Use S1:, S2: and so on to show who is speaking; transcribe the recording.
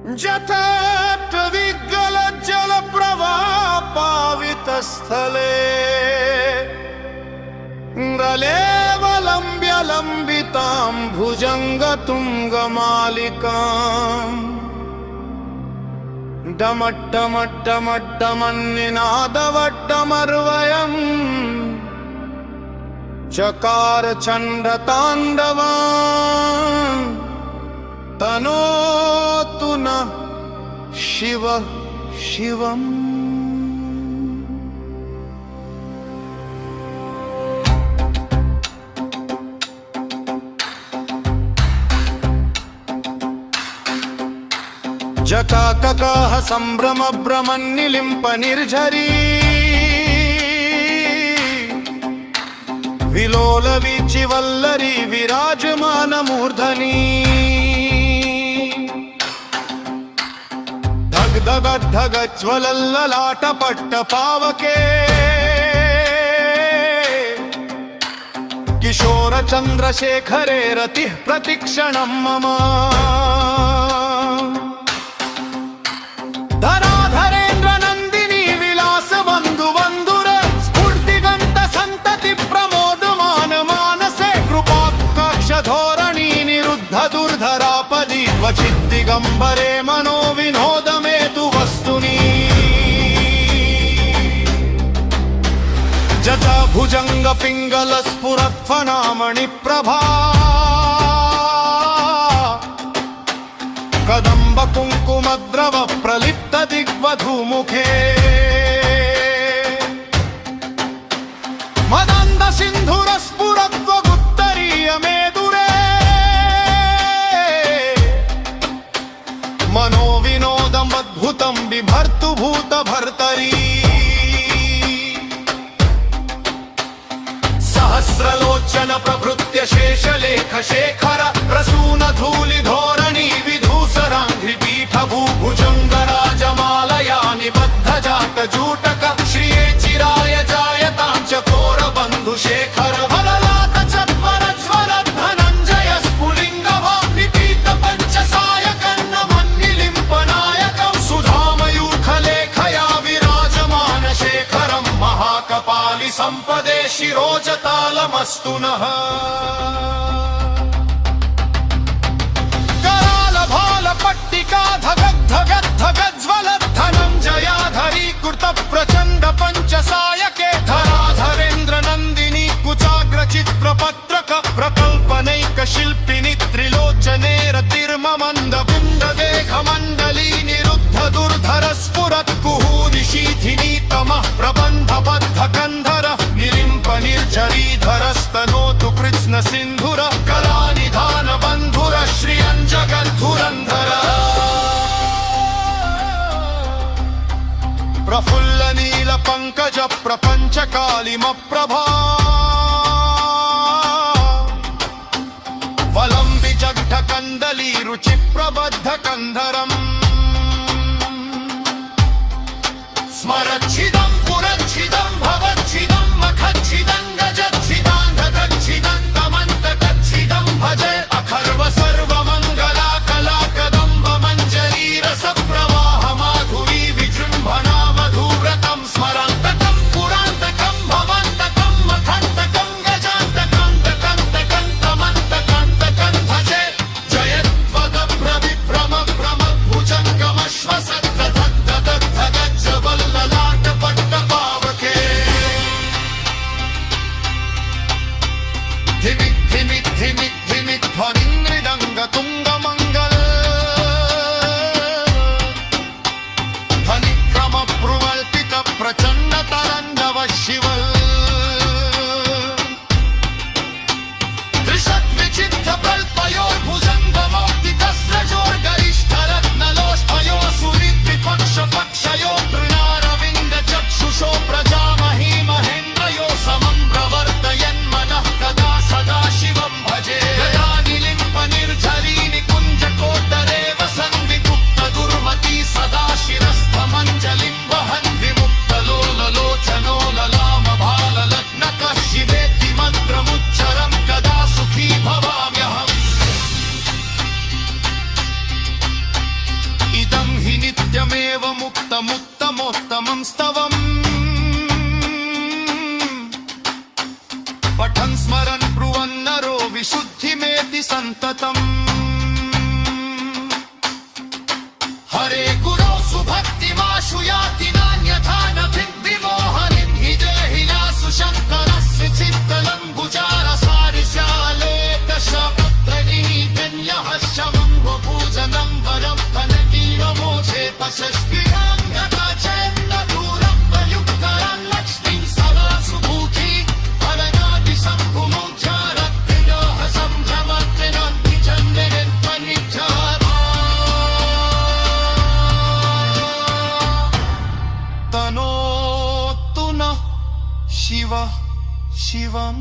S1: जथाटविगलज्जलप्रवापावितस्थले रलेवलम्ब्य लम्बितां भुजङ्गतुङ्गमालिकाम् डमट्टमट्टमट्टमन्निनादवट्टमर्वयम् चकार चण्डताण्डवम् तनोतु नः शिवः शिवम्। जकाककाः संभ्रम भ्रमन्निलिम्प निर्झरी विलोल वीचि वल्लरी विराजमान मूर्धनी धग धग धग ज्वलल्ललाट पट्ट पावके किशोर चंद्रशेखरे रतिः प्रतिक्षणं मम धराधरेन्द्र नंदिनी विलास बंधु बंधुर स्फूर्तिगंत संतति प्रमोदमान मानसे कृपाकक्ष धोरणी निरुद्ध दुर्धरापदि क्वचित् दिगंबरे मनो विनोदमे तु वस्तुनि जटा भुजंग पिंगल स्फुरत्फणामणि प्रभा कदंब कुंकुमद्रव प्रलिप्त दिग्वधूमुखे मदंद सिंधुर स्फुरत्वगुत्तरीय मेदुरे मनो विनोदम् अद्भुतं बिभर्तु भूत भर्तरी सहस्रलोचन प्रभृत्य शेषलेख शेखर प्रसून धूलि धोरणी भूभुजंगराजमालया निबद्ध जात जूटक श्रिये चिराय जायतां चकोर बन्धुशेखर फललात चत्वर ज्वर धनञ्जय स्फुलिङ्ग निपीत पञ्चसायकन्न मन्निलिम्पनायकं सुधामयूखलेखया विराजमान शेखरं महाकपालि सम्पदे शिरोजतालमस्तु नः पट्टिका धगद् धगद् धगद् ज्वलत् धनञ्जयाधरी कृत प्रचण्ड पञ्चसायके धराधरेन्द्र नन्दिनी कुचाग्र चित्रपत्रक प्रकल्पनैक शिल्पिनि त्रिलोचने रतिर्ममन्द बिन्द देहमण्डली निरुद्ध दुर्धर स्फुरत् कुहूनि शीथिनी तमः प्रबन्धबद्ध कन्धर निलिम्प निर्झरीधरस्तनोतु कृत्स्न सिन्धुर कलानिधान बन्धुर श्रियञ्जगद्धुरन्धर प्रफुल्ल नील पंकज प्रपंच कालिम प्रभा वलंबि जग्ध कंदली रुचि प्रबद्ध कंधरम् स्मरच्छिदं पुरच्छिदं भवच्छिदं मखच्छिदं गजच्छिदान्धच्छिदं तमन्तकच्छिदं भजे अखर्व सर्वमङ्गला कला कदम्ब मञ्जरी रसप्रवाह माधुरी विजृम्भणा मधुव्रतं स्मरन्तकं पुरान्तकं भवन्तकं मखन्तकं गजान्तकान्तकान्तकं तमन्तकान्तकं भजे जयत्वदभ्रविभ्रम भ्रम నిత్యమేవ ముక్తముత్తమోత్తమం స్తవం పఠన్ స్మరన్ బ్రువన్నరో విశుద్ధిమేతి సంతతం హరే గురో సుభక్తిమాశు యాతి నాన్యథా న విమోహనిం హి దేహినాసు శంకరస్య చిత్తలంబుజార సారిశాలేత శపత్రణీధన్యః శమం పూజనం వరం ఫలకీరమోచేత షష్ఠిరం గతచేన్న దూరం ప్రయుక్తరం లక్ష్మీ సదా సుముఖీ ఫలనాది సంభుమోచారత్రిలోహ సంభ్రమత్రినంది చంద్రన్ పనిచారా తనోత్తు నః శివ శివం